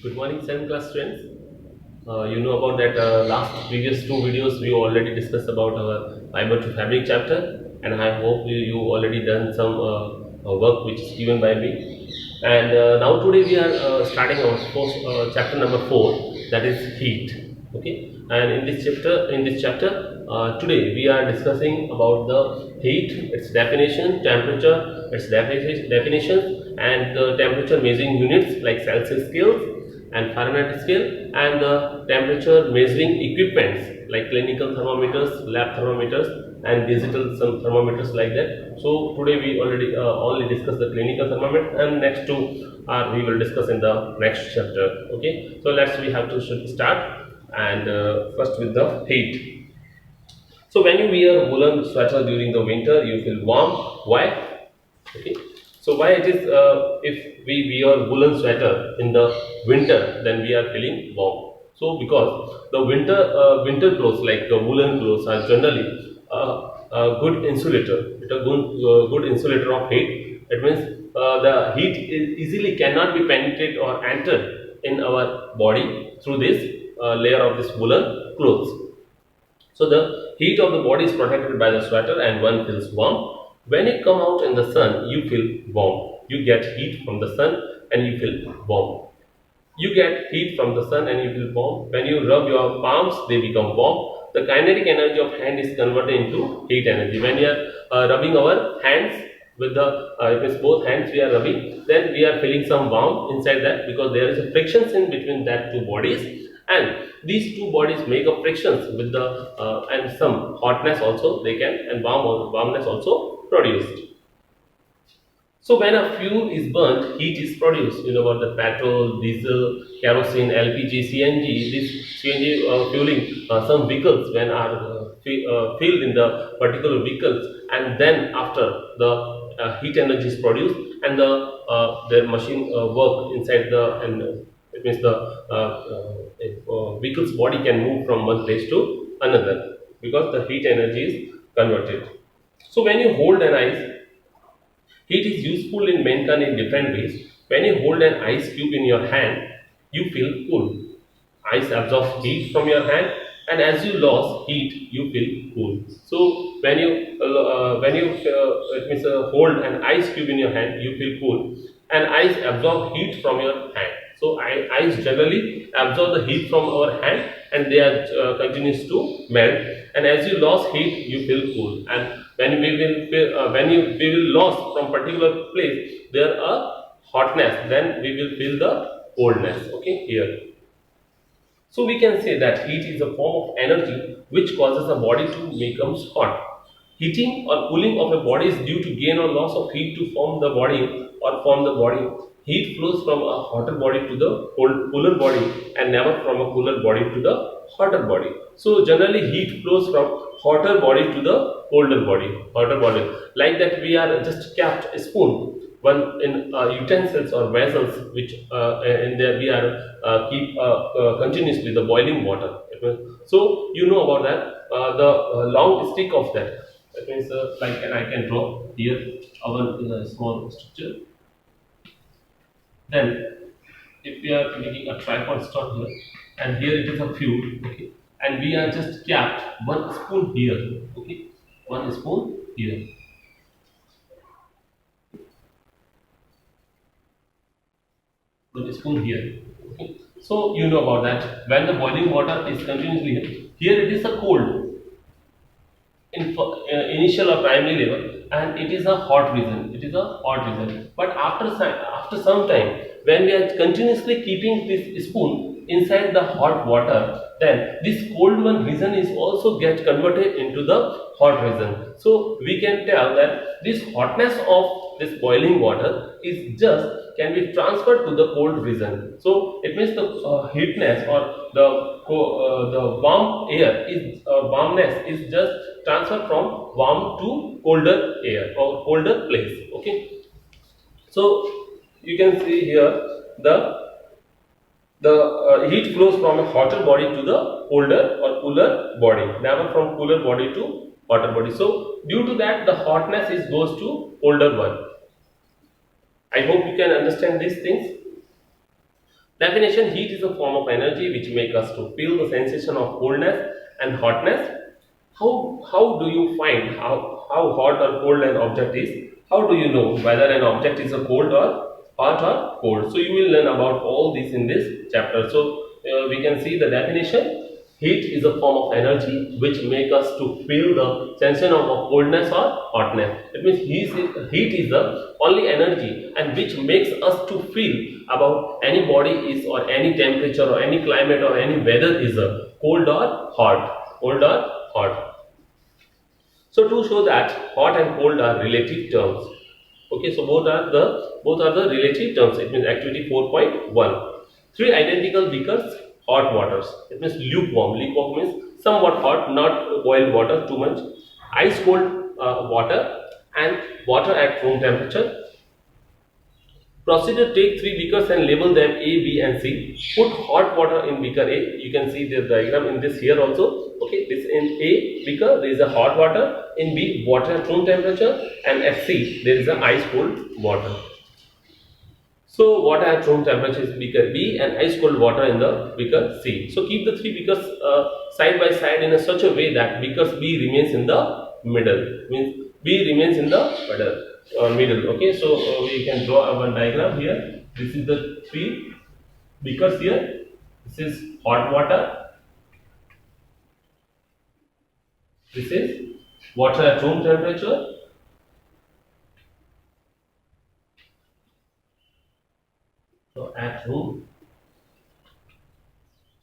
Good morning, 7th class students. You know about that last previous two videos we already discussed about our fiber to fabric chapter, and I hope you already done some work which is given by me. And now today we are starting our chapter number 4, that is heat. Okay, and in this chapter today we are discussing about the heat, its definition, temperature, its definition, and the temperature measuring units like Celsius scales and Fahrenheit scale, and the temperature measuring equipments like clinical thermometers, lab thermometers, and digital some thermometers like that. So today we already only discuss the clinical thermometer, and next two are we will discuss in the next chapter. Okay, so we have to should start, and first with the heat. So when you wear woolen sweater during the winter, you feel warm. Why? Okay. So why it is if we wear woolen sweater in the winter, then we are feeling warm. So because the winter clothes like the woolen clothes are generally a good insulator. It a good insulator of heat. It means the heat easily cannot be penetrated or entered in our body through this layer of this woolen clothes. So the heat of the body is protected by the sweater and one feels warm. When you come out in the sun, you feel warm. You get heat from the sun and you feel warm. You get heat from the sun and you feel warm. When you rub your palms, they become warm. The kinetic energy of hand is converted into heat energy. When we are rubbing our hands with the, it means both hands we are rubbing, then we are feeling some warmth inside that because there is a frictions in between that two bodies, and these two bodies make a frictions with the and some hotness also they can, and warmness also produced. So when a fuel is burnt, heat is produced. You know about the petrol, diesel, kerosene, LPG, CNG. This CNG fueling some vehicles when are filled in the particular vehicles, and then after the heat energy is produced, and their machine work inside the, and it means the vehicle's body can move from one place to another because the heat energy is converted. So when you hold an ice, heat is useful in mankind in different ways. When you hold an ice cube in your hand, you feel cool. Ice absorbs heat from your hand, and as you lose heat, you feel cool. So it means hold an ice cube in your hand, you feel cool, and ice absorb heat from your hand. So ice generally absorb the heat from our hand, and they are continues to melt. And as you lose heat, you feel cool. And when we will lose from particular place, there are hotness. Then we will feel the coldness. Okay, here. So we can say that heat is a form of energy which causes a body to become hot. Heating or cooling of a body is due to gain or loss of heat to form the body or form the body. Heat flows from a hotter body to the cooler body, and never from a cooler body to the hotter body. So generally heat flows from hotter body to the colder body. Hotter body. Like that we are just kept a spoon one in utensils or vessels which in there we are keep continuously the boiling water. So you know about that the long stick of that. That means like, and I can draw here our small structure. Then if we are making a tripod start here, and here it is a fuel, okay, and we are just kept one spoon here, okay, one spoon here, one spoon here. Okay. So you know about that. When the boiling water is continuously here it is a cold in initial or primary level, and it is a hot region. It is a hot region. But after some time, when we are continuously keeping this spoon inside the hot water, then this cold one region is also get converted into the hot region. So we can tell that this hotness of this boiling water is just can be transferred to the cold region. So it means the heatness or the warm air is warmness is just transferred from warm to colder air or colder place. Okay. So you can see here the heat flows from a hotter body to the colder or cooler body, never from cooler body to hotter body. So due to that, the hotness is goes to colder one. I hope you can understand these things. Definition: heat is a form of energy which makes us to feel the sensation of coldness and hotness. How do you find how hot or cold an object is? How do you know whether an object is a cold or hot or cold? So you will learn about all this in this chapter. So we can see the definition. Heat is a form of energy which make us to feel the sensation of coldness or hotness. It means heat is the only energy and which makes us to feel about any body is or any temperature or any climate or any weather is a cold or hot. Cold or hot. So to show that hot and cold are relative terms. Okay, so both are the relative terms. It means activity 4.1. Three identical beakers, hot waters. It means lukewarm. Lukewarm means somewhat hot, not boiled water too much. Ice cold water and water at room temperature. Proceed to take three beakers and label them A, B and C. Put hot water in beaker A. You can see the diagram in this here also. Okay, this in A beaker there is a hot water. In B, water at room temperature, and at C there is a ice cold water. So water at room temperature is beaker B and ice cold water in the beaker C. So keep the three beakers side by side in such a way that beakers B remains in the middle. Means B remains in the middle. Okay, so we can draw one diagram here. This is the three beakers here. This is hot water. This is water at room temperature. So at room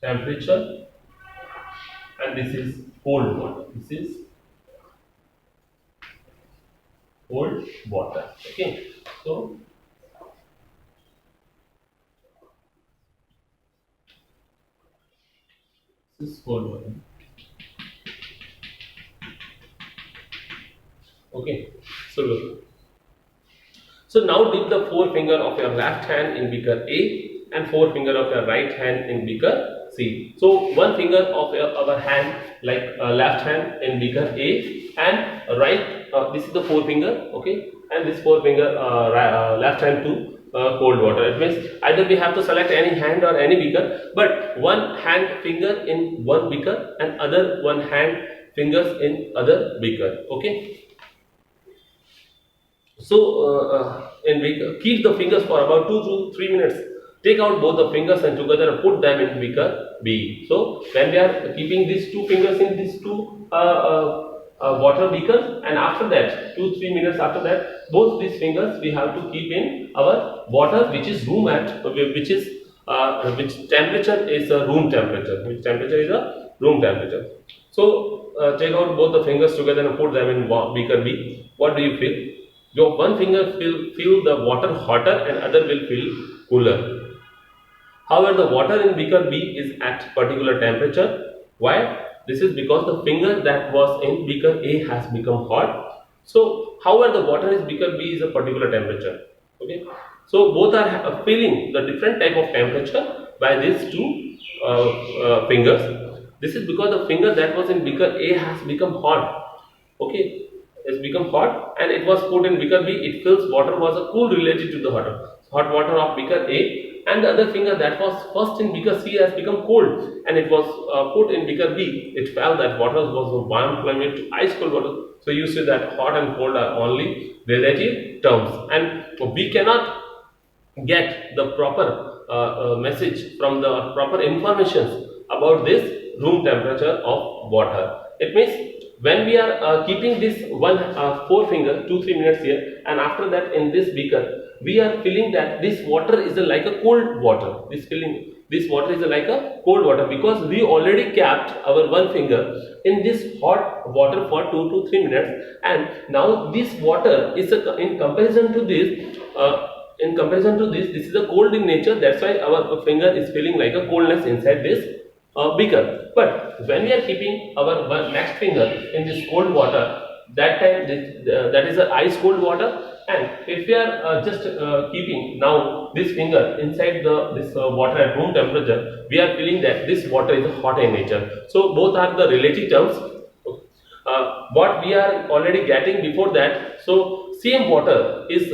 temperature, and this is cold water. This is cold water. Okay, so this is cold water. Okay, so look. So now dip the forefinger of your left hand in beaker A and forefinger of your right hand in beaker C. So one finger of our hand, like left hand in beaker A, and right. This is the forefinger. Okay, and this forefinger left hand to cold water. It means either we have to select any hand or any beaker, but one hand finger in one beaker and other one hand fingers in other beaker. Okay. So keep the fingers for about 2 to 3 minutes. Take out both the fingers and together put them in beaker B. So when we are keeping these two fingers in these two water beakers, and after that 2-3 minutes after that, both these fingers we have to keep in our water, which is which temperature is a room temperature. Which temperature is a room temperature. So take out both the fingers together and put them in beaker B. What do you feel? Your one finger will feel the water hotter and other will feel cooler. However, the water in beaker B is at particular temperature. Why? This is because the finger that was in beaker A has become hot. So, however, the water in beaker B is a particular temperature. Okay. So both are feeling the different type of temperature by these two fingers. This is because the finger that was in beaker A has become hot. Okay. Has become hot and it was put in beaker B. It feels water was a cool related to the hot water of beaker A, and the other finger that was first in beaker C has become cold and it was put in beaker B. It felt that water was a warm climate to ice cold water. So you see that hot and cold are only relative terms, and we cannot get the proper message from the proper information about this room temperature of water. It means when we are keeping this one forefinger 2-3 minutes here, and after that in this beaker we are feeling that this water is like a cold water. This water is like a cold water because we already kept our one finger in this hot water for 2 to 3 minutes, and now this water is in comparison to this. This is a cold in nature. That's why our finger is feeling like a coldness inside this beaker. But when we are keeping our next finger in this cold water, that time that is a ice cold water. And if we are just keeping now this finger inside this water at room temperature, we are feeling that this water is hot in nature. So both are the relative terms. What we are already getting before that. So same water is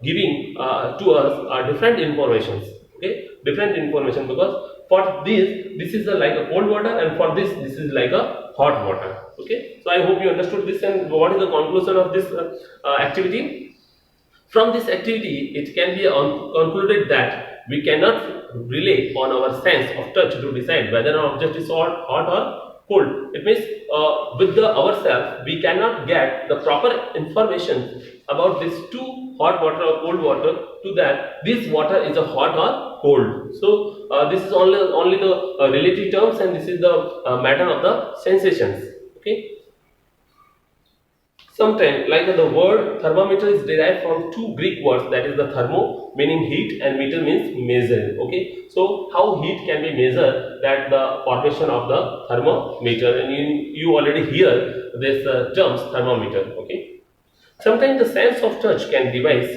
giving to us different informations. Okay, different information, because for this is a, like a cold water, and for this is like a hot water. Okay, so I hope you understood this. And what is the conclusion of this activity? From this activity, it can be concluded that we cannot rely on our sense of touch to decide whether an object is hot or cold. It means with the ourselves, we cannot get the proper information about these two, hot water or cold water, to that this water is a hot or cold. So this is only the relative terms, and this is the matter of the sensations. Okay. Sometimes, like the word thermometer is derived from two Greek words, that is the thermo meaning heat and meter means measure. Okay, so how heat can be measured, that the formation of the thermometer, and you already hear this terms thermometer. Okay. Sometimes the sense of touch can devise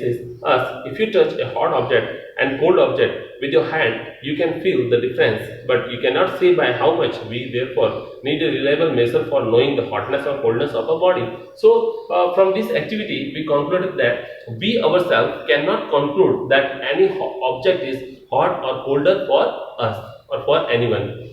us. If you touch a hot object and cold object with your hand, you can feel the difference, but you cannot say by how much. We therefore need a reliable measure for knowing the hotness or coldness of a body. So from this activity, we concluded that we ourselves cannot conclude that any object is hot or colder for us or for anyone.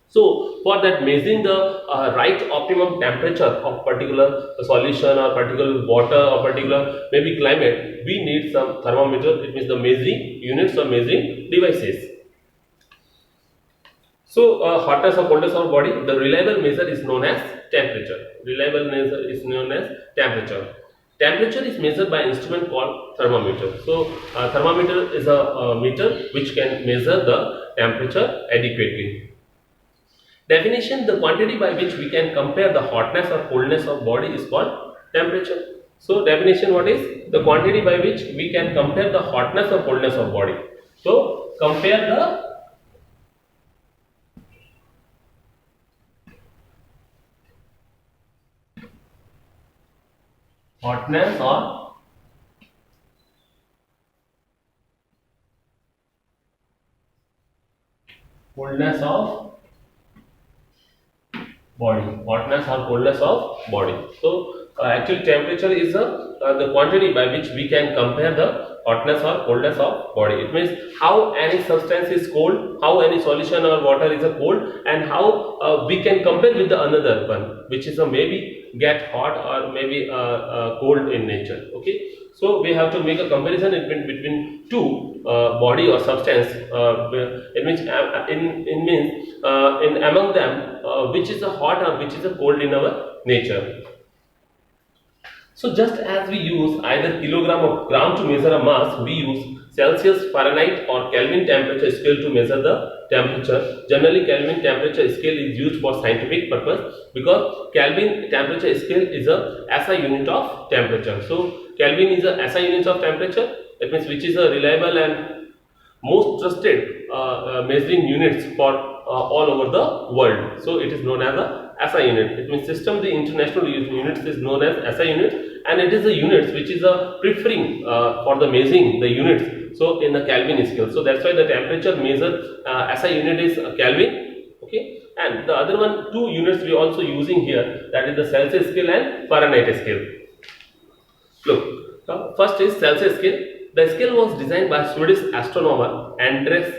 So for that, measuring the right optimum temperature of particular solution or particular water or particular maybe climate, we need some thermometer. It means the measuring units or measuring devices. So hotness or coldness of body, the reliable measure is known as temperature. Reliable measure is known as temperature. Temperature is measured by an instrument called thermometer. So thermometer is a meter which can measure the temperature adequately. Definition: the quantity by which we can compare the hotness or coldness of body is called temperature. So definition: what is the quantity by which we can compare the hotness or coldness of body? So compare the hotness or coldness of body. Hotness or coldness of body. So actually temperature is the quantity by which we can compare the hotness or coldness of body. It means how any substance is cold, how any solution or water is a cold, and how we can compare with the another one, which is a maybe get hot or maybe cold in nature. Okay, so we have to make a comparison between two body or substance. It means in among them which is a hot or which is a cold in our nature. So just as we use either kilogram or gram to measure a mass, we use Celsius, Fahrenheit or Kelvin temperature scale to measure the temperature. Generally, Kelvin temperature scale is used for scientific purpose, because Kelvin temperature scale is a SI unit of temperature. So Kelvin is a SI unit of temperature. That means which is a reliable and most trusted measuring units for all over the world. So it is known as a SI unit. It means system the international units is known as SI unit, and it is the units which is a preferring for the measuring the units. So in the Kelvin scale. So that's why the temperature measure SI unit is Kelvin. Okay, and the other one, two units we are also using here, that is the Celsius scale and Fahrenheit scale. Look, first is Celsius scale. The scale was designed by Swedish astronomer Anders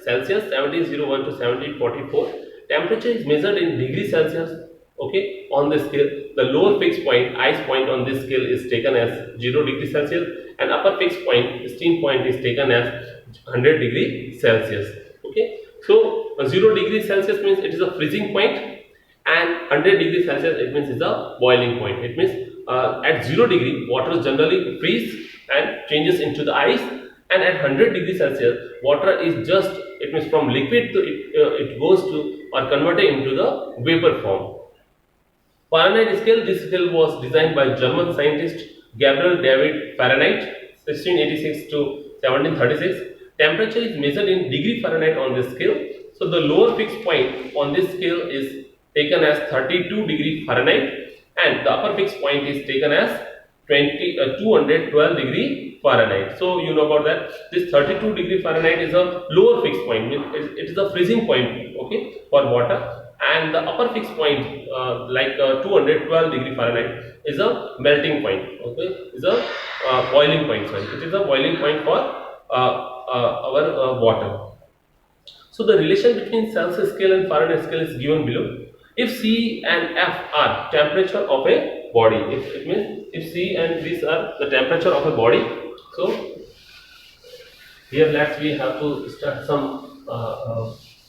Celsius 1701 to 1744. Temperature is measured in degrees Celsius. Okay, on the scale, the lower fixed point, ice point on this scale is taken as 0 degree Celsius, and upper fixed point, steam point, is taken as 100 degree Celsius. Okay, so 0 degree Celsius means it is a freezing point, and 100 degree Celsius it means is a boiling point. It means at 0 degree water generally freeze and changes into the ice, and at 100 degree Celsius water is just, it means from liquid to it goes to or converted into the vapor form. Fahrenheit scale, this scale was designed by German scientist Gabriel David Fahrenheit 1686 to 1736. Temperature is measured in degree Fahrenheit on this scale. So the lower fixed point on this scale is taken as 32 degree Fahrenheit, and the upper fixed point is taken as 212 degree Fahrenheit. So you know about that. This 32 degree Fahrenheit is a lower fixed point. It is a freezing point, okay, for water, and the upper fixed point 212 degree Fahrenheit is a melting point. Okay, is a boiling point. Sorry, it is a boiling point for our water. So the relation between Celsius scale and Fahrenheit scale is given below. If C and F are temperature of a body, if it means if C and these are the temperature of a body, so here let's we have to start some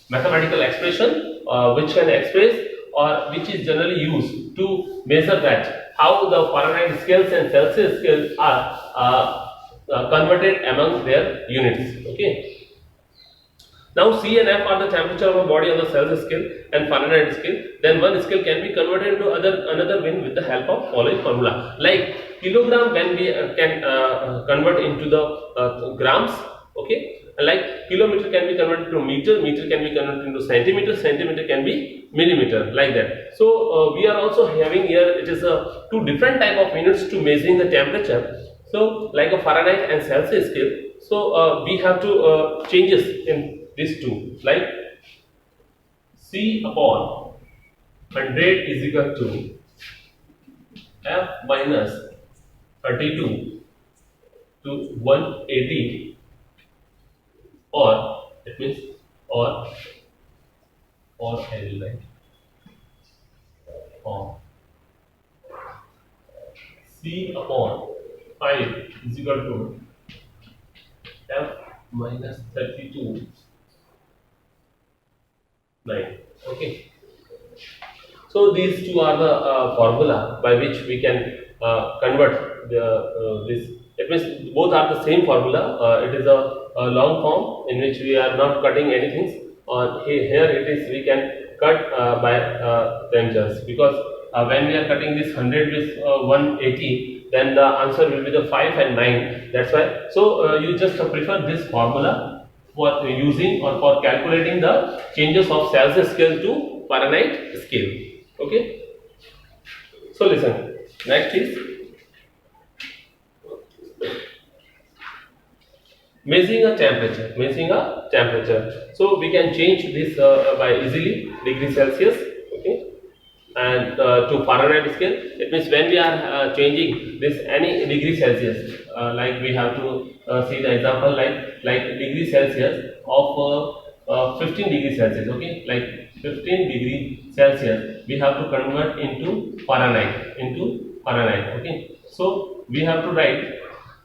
mathematical expression which can express or which is generally used to measure that how the Fahrenheit scales and Celsius scales are converted among their units. Okay. Now C and F are the temperature of a body on the Celsius scale and Fahrenheit scale. Then one scale can be converted into another one with the help of following formula. Like kilogram when we can convert into the grams. Okay, like kilometer can be converted to meter, meter can be converted into centimeter, centimeter can be millimeter, like that. So we are also having here it is two different type of units to measuring the temperature. So like a Fahrenheit and Celsius scale. So we have to changes in these two, like C upon 100 is equal to F minus 32 to 180, or it means or I will write or C upon 5 is equal to F minus 32 9. Okay. So these two are the formula by which we can convert the this. It means both are the same formula. It is a long form in which we are not cutting anything. Here it is we can cut by tangents, because when we are cutting this 100 with 180, then the answer will be the 5 and 9. That's why. So you just prefer this formula for using or for calculating the changes of Celsius scale to Fahrenheit scale. Okay. So listen. Next is measuring a temperature. Measuring a temperature. So we can change this by easily degree Celsius. Okay. And to Fahrenheit scale, it means when we are changing this any degree Celsius, like we have to see the example like degree Celsius of 15 degree Celsius. Okay, like 15 degree Celsius, we have to convert into Fahrenheit. Okay, so we have to write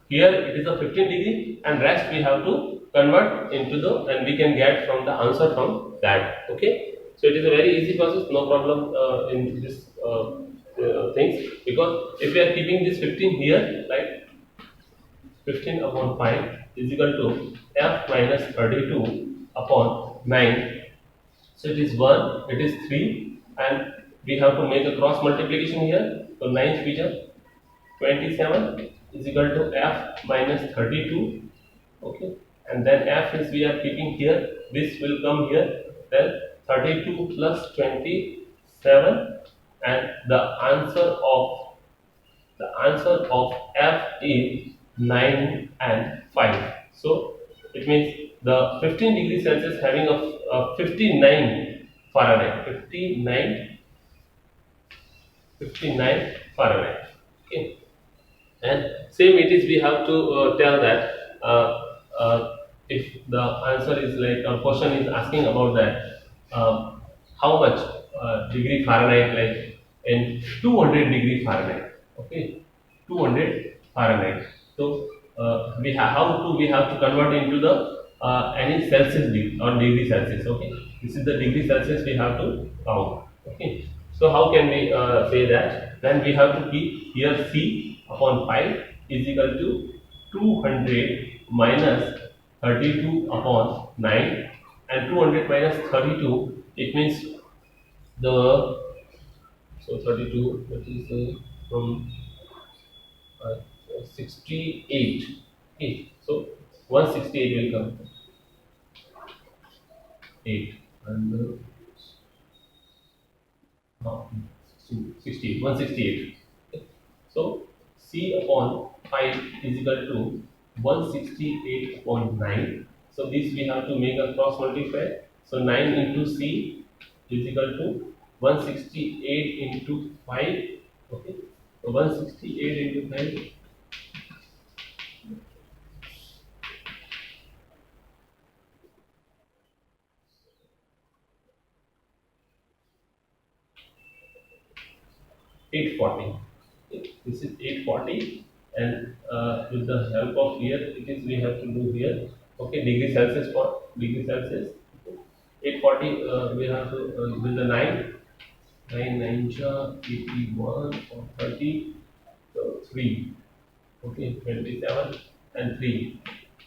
here it is a 15 degree, and rest we have to convert into the, and we can get from the answer from that. Okay. So it is a very easy process, no problem in this things, because if we are keeping this 15 here, like 15 upon 5 is equal to F minus 32 upon 9. So it is 1, it is 3, and we have to make a cross multiplication here. So 9 3 27 is equal to F minus 32. Okay, and then F is we are keeping here, this will come here, then 32 plus 27, and the answer of F is 9 and 5. So it means the 15 degrees Celsius having a 59 Fahrenheit, 59 Fahrenheit. Okay, and same it is we have to tell that if the answer is like a question is asking about that. How much degree Fahrenheit, like in 200 degree Fahrenheit. Okay, 200 Fahrenheit. So we have we have to convert into the any Celsius degree or degree Celsius. Okay, this is the degree Celsius we have to count. Okay, so how can we say that? Then we have to keep here C upon 5 is equal to 200 minus 32 upon 9, and 200 minus 32, it means the, so 32, that is from 68. Okay, so 168 will come 8, and 68, 168. Okay. So C upon 5 is equal to 168 upon 9. So this we have to make a cross multiply. So 9 into C is equal to 168 into 5. Okay. So 168 into 5. 840. This is 840, and with the help of here, it is we have to do here. Okay, degree Celsius for degree Celsius. 840. We have to with the 9 81 or 30. So 3. Okay, 27 and 3,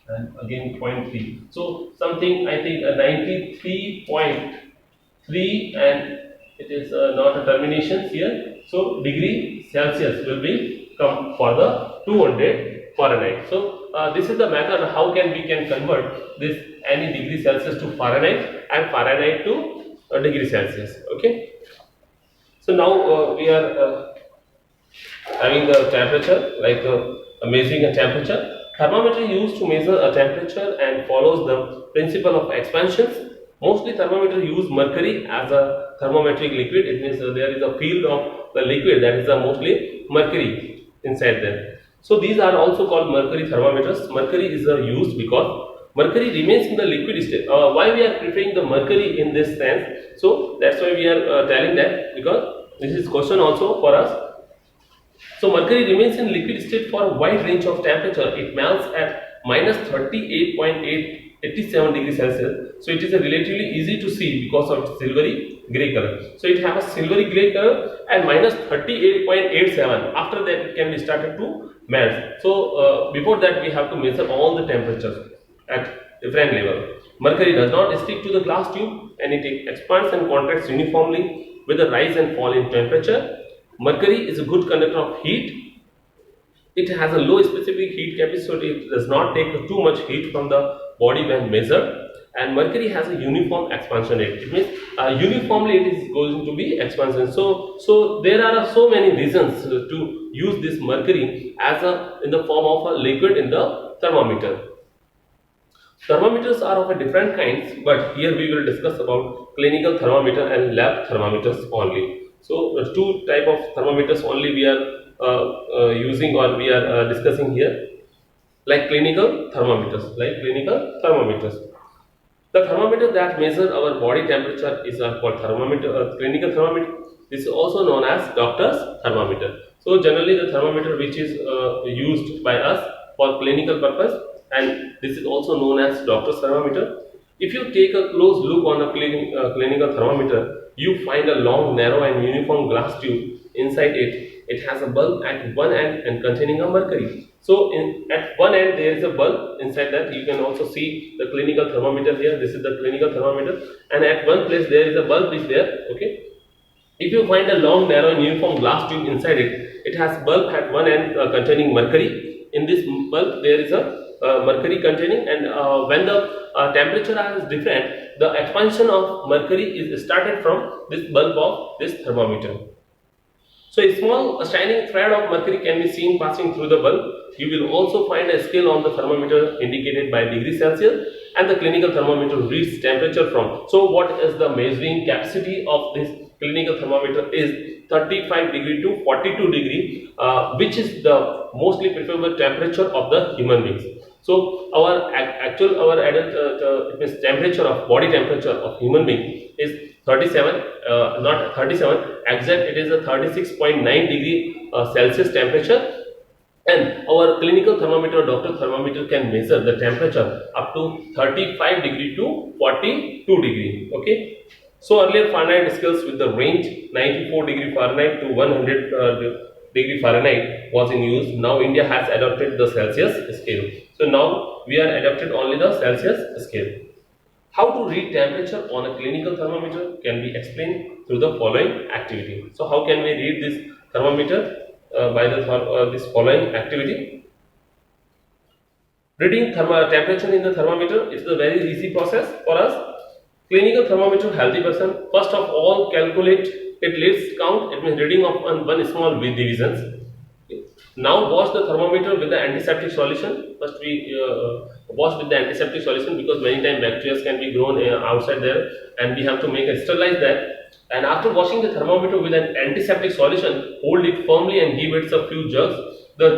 and again zero point 0.3. So something I think 93.3, and it is not a termination here. So degree Celsius will be come for the 200 Fahrenheit. So this is the method how we can convert this any degree Celsius to Fahrenheit and Fahrenheit to degree Celsius. Okay. So now we are having the temperature, like measuring a temperature. Thermometer used to measure a temperature and follows the principle of expansions. Mostly thermometer use mercury as a thermometric liquid. It means there is a field of the liquid that is mostly mercury inside there. So these are also called mercury thermometers. Mercury is used because mercury remains in the liquid state. Why we are preferring the mercury in this sense? So that's why we are telling that, because this is question also for us. So mercury remains in liquid state for a wide range of temperature. It melts at minus 38.87 degrees Celsius. So it is a relatively easy to see because of its silvery grey color. So it has a silvery grey color and minus 38.87. After that it can be started to melt. So before that we have to measure all the temperatures at different level. Mercury does not stick to the glass tube, and it expands and contracts uniformly with the rise and fall in temperature. Mercury is a good conductor of heat. It has a low specific heat capacity. It does not take too much heat from the body when measured. And mercury has a uniform expansion rate. It means uniformly it is going to be expansion. So there are so many reasons to use this mercury as in the form of a liquid in the thermometer. Thermometers are of a different kinds, but here we will discuss about clinical thermometer and lab thermometers only. So two type of thermometers only we are using, or we are discussing here, like clinical thermometers. The thermometer that measures our body temperature is called clinical thermometer. This is also known as doctor's thermometer. So generally the thermometer which is used by us for clinical purpose, and this is also known as doctor's thermometer. If you take a close look on a clinical thermometer, you find a long, narrow and uniform glass tube. Inside it, it has a bulb at one end and containing a mercury. So at one end there is a bulb. Inside that you can also see the clinical thermometer here. This is the clinical thermometer, and at one place there is a bulb is there. Okay. If you find a long, narrow and uniform glass tube inside it, it has bulb at one end containing mercury. In this bulb there is a mercury containing, and when the temperature is different, the expansion of mercury is started from this bulb of this thermometer. So a small shining thread of mercury can be seen passing through the bulb. You will also find a scale on the thermometer indicated by degree Celsius, and the clinical thermometer reads temperature from. So what is the measuring capacity of this clinical thermometer is 35 degree to 42 degree, which is the mostly preferable temperature of the human beings. So our adult temperature of body temperature of human being is 37, not 37 exact. It is a 36.9 degree Celsius temperature, and our clinical thermometer, doctor thermometer, can measure the temperature up to 35 degree to 42 degree. Okay. So earlier Fahrenheit scales with the range 94 degree Fahrenheit to 100 degree Fahrenheit was in use. Now India has adopted the Celsius scale. So now we are adopted only the Celsius scale. How to read temperature on a clinical thermometer can be explained through the following activity. So how can we read this thermometer by this following activity? Reading temperature in the thermometer is a very easy process for us. Clinical thermometer, healthy person. First of all, calculate it leads count. It means reading of one small divisions. Now wash the thermometer with the antiseptic solution. First we wash with the antiseptic solution, because many times bacteria can be grown outside there, and we have to sterilize that. And after washing the thermometer with an antiseptic solution, hold it firmly and give it a few jerks.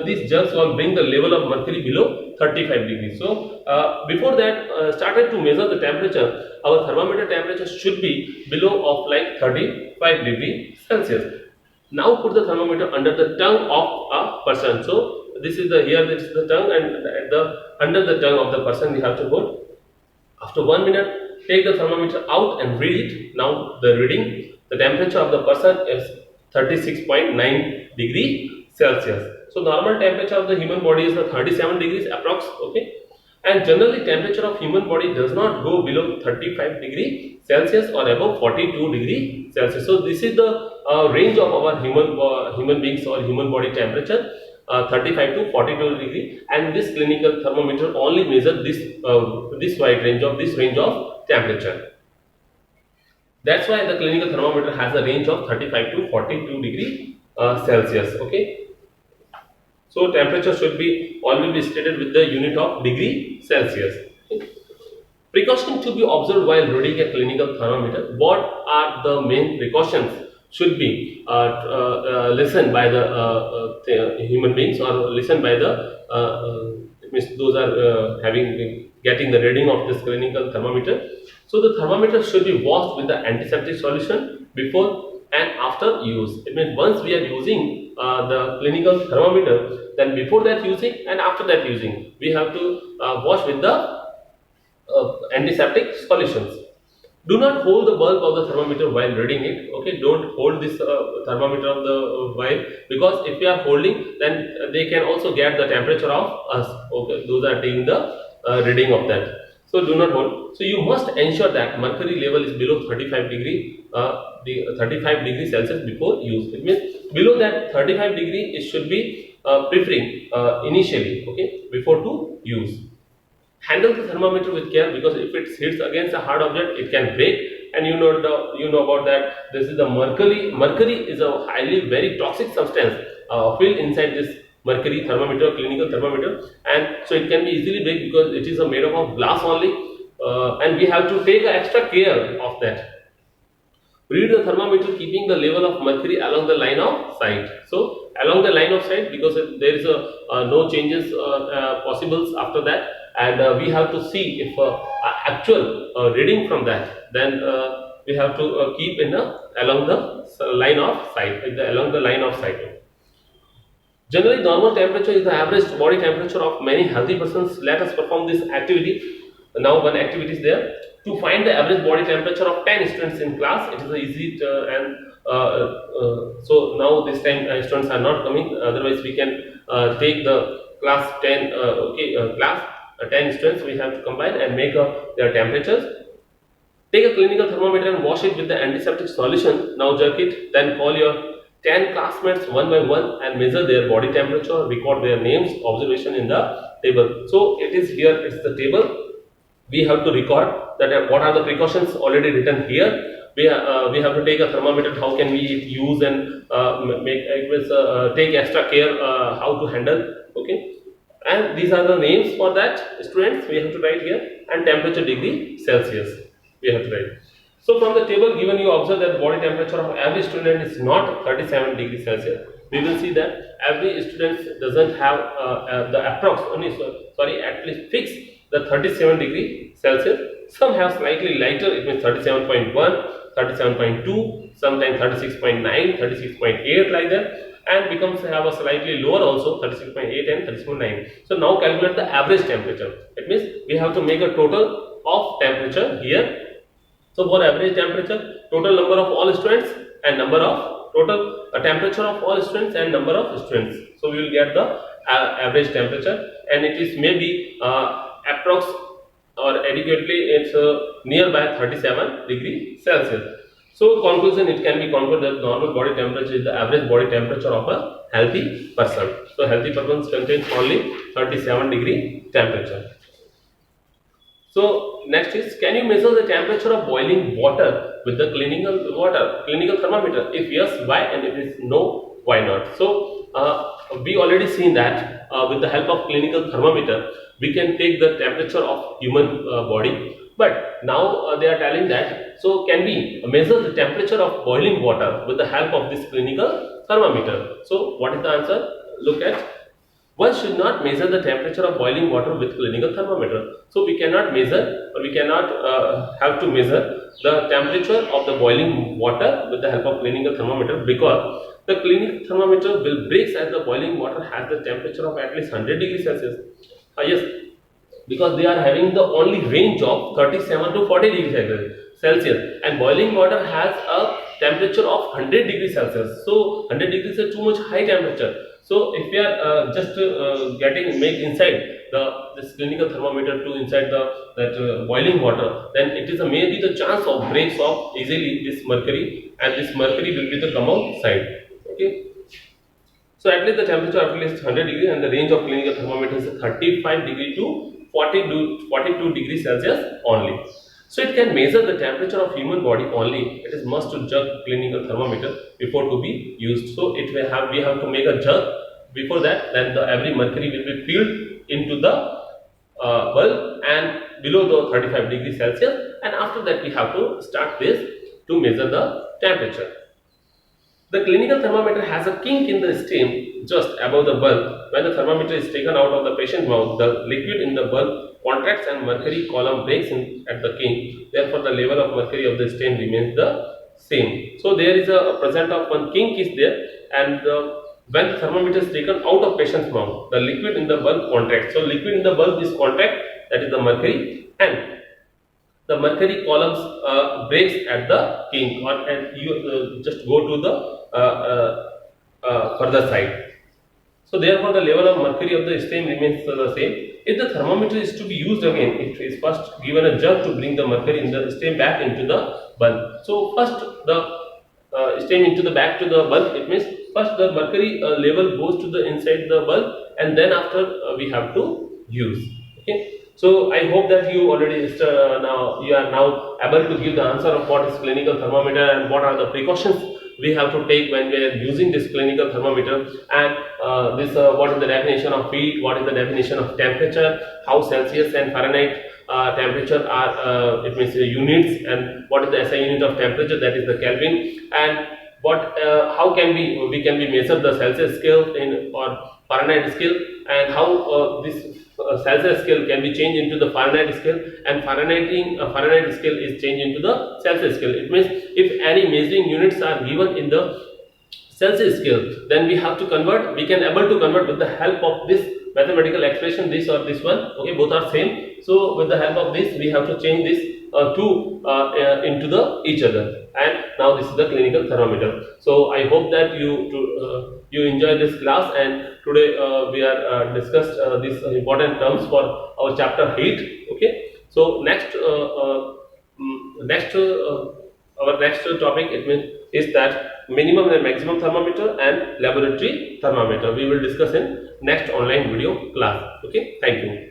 These jerks will bring the level of mercury below 35 degrees. So before that started to measure the temperature, our thermometer temperature should be below of like 35 degrees Celsius. Now put the thermometer under the tongue of a person. So this is the here this is the tongue, and at the under the tongue of the person we have to put. After 1 minute, take the thermometer out and read it. Now the reading, the temperature of the person is 36.9 degree Celsius. So normal temperature of the human body is the 37 degrees approx. Okay, and generally temperature of human body does not go below 35 degree Celsius or above 42 degree Celsius. So this is the range of our human beings or human body temperature. 35 to 42 degree, and this clinical thermometer only measures this wide range of temperature. That's why the clinical thermometer has a range of 35 to 42 degree Celsius. Okay, so temperature should be always be stated with the unit of degree Celsius. Precaution to be observed while reading a clinical thermometer. What are the main precautions should be listened by the human beings, or listened by the it means those are getting the reading of this clinical thermometer. So the thermometer should be washed with the antiseptic solution before and after use. It means once we are using the clinical thermometer, then before that using and after that using, we have to wash with the antiseptic solutions. Do not hold the bulb of the thermometer while reading it. Okay, don't hold this thermometer of the while, because if you are holding, then they can also get the temperature of us. Okay, those are taking the reading of that. So do not hold. So you must ensure that mercury level is below 35 degree, 35 degree Celsius before use. It means below that 35 degree, it should be preferring initially. Okay, before to use. Handle the thermometer with care, because if it hits against a hard object, it can break. And you know about that. This is the mercury. Mercury is a highly very toxic substance filled inside this mercury thermometer, clinical thermometer, and so it can be easily break because it is made up of glass only, and we have to take extra care of that. Read the thermometer keeping the level of mercury along the line of sight. So along the line of sight, because there is no changes possible after that, and we have to see if actual reading from that, then we have to keep in along the line of sight, along the line of sight. Generally, normal temperature is the average body temperature of many healthy persons. Let us perform this activity. Now, one activity is there. To find the average body temperature of 10 students in class, it is easy so now this time students are not coming. Otherwise, we can take the class 10. Class 10 students we have to combine and make their temperatures. Take a clinical thermometer and wash it with the antiseptic solution. Now jerk it. Then call your 10 classmates one by one and measure their body temperature. Record their names, observation in the table. So it is here. It's the table. We have to record that what are the precautions already written here. We have to take a thermometer. How can we use and take extra care how to handle. Okay, and these are the names for that students. We have to write here, and temperature degree Celsius we have to write. So from the table given, you observe that the body temperature of every student is not 37 degrees Celsius. We will see that every student doesn't have the approx at least fixed the 37 degree Celsius. Some have slightly lighter, it means 37.1, 37.2, sometimes 36.9, 36.8 like that, and becomes have a slightly lower also, 36.8 and 36.9. So now calculate the average temperature. It means we have to make a total of temperature here. So for average temperature, total number of all students and number of total temperature of all students and number of students. So we will get the average temperature, and it is maybe approx or adequately it's nearby 37 degree Celsius. So conclusion, it can be concluded that normal body temperature is the average body temperature of a healthy person. So healthy persons contains only 37 degree temperature. So next is, can you measure the temperature of boiling water with the clinical thermometer? If yes, why? And if it is no, why not? So we already seen that with the help of clinical thermometer, we can take the temperature of human body. But now they are telling that, so can we measure the temperature of boiling water with the help of this clinical thermometer? So what is the answer? Look at. One should not measure the temperature of boiling water with clinical thermometer. So we cannot measure, or we cannot have to measure the temperature of the boiling water with the help of clinical thermometer, because The clinical thermometer will break as the boiling water has the temperature of at least 100 degrees Celsius. Yes, because they are having the only range of 37 to 40 degrees Celsius, and boiling water has a temperature of 100 degrees Celsius. So 100 degrees is too much high temperature. So if we are just make inside this clinical thermometer to inside boiling water, then it is maybe the chance of breaks of easily this mercury, and this mercury will be the come outside. Okay. So at least the temperature at least 100 degrees, and the range of clinical thermometer is 35 degree to 42 degrees Celsius only. So it can measure the temperature of human body only. It is must to jug clinical thermometer before to be used. So we have to make a jug before that. Then every mercury will be filled into the bulb and below the 35 degrees Celsius, and after that we have to start this to measure the temperature. The clinical thermometer has a kink in the stem just above the bulb. When the thermometer is taken out of the patient's mouth, the liquid in the bulb contracts and mercury column breaks at the kink. Therefore, the level of mercury of the stem remains the same. So there is a present of one kink is there, and when the thermometer is taken out of patient's mouth, the liquid in the bulb contracts. So liquid in the bulb is contract, that is the mercury, and the mercury columns breaks at the kink, and you just go to the further side. So therefore the level of mercury of the stem remains the same. If the thermometer is to be used again, it is first given a jug to bring the mercury in the stem back into the bulb. So first the stem into the back to the bulb, it means first the mercury level goes to the inside the bulb, and then after we have to use. Okay. So I hope that you already you are now able to give the answer of what is clinical thermometer and what are the precautions we have to take when we are using this clinical thermometer, and what is the definition of heat, what is the definition of temperature, how Celsius and Fahrenheit temperature are it means units, and what is the SI unit of temperature, that is the Kelvin, and how can we can be measure the Celsius scale or Fahrenheit scale, and how this Celsius scale can be changed into the Fahrenheit scale, and Fahrenheit scale is changed into the Celsius scale. It means if any measuring units are given in the Celsius scale, then we have to convert. We can able to convert with the help of this mathematical expression, this or this one. Okay, both are same. So with the help of this, we have to change this into each other. And now this is the clinical thermometer. So I hope that you enjoy this class, and today we are discussed these important terms for our chapter heat. Okay. So our next topic is that minimum and maximum thermometer and laboratory thermometer. We will discuss in next online video class. Okay. Thank you.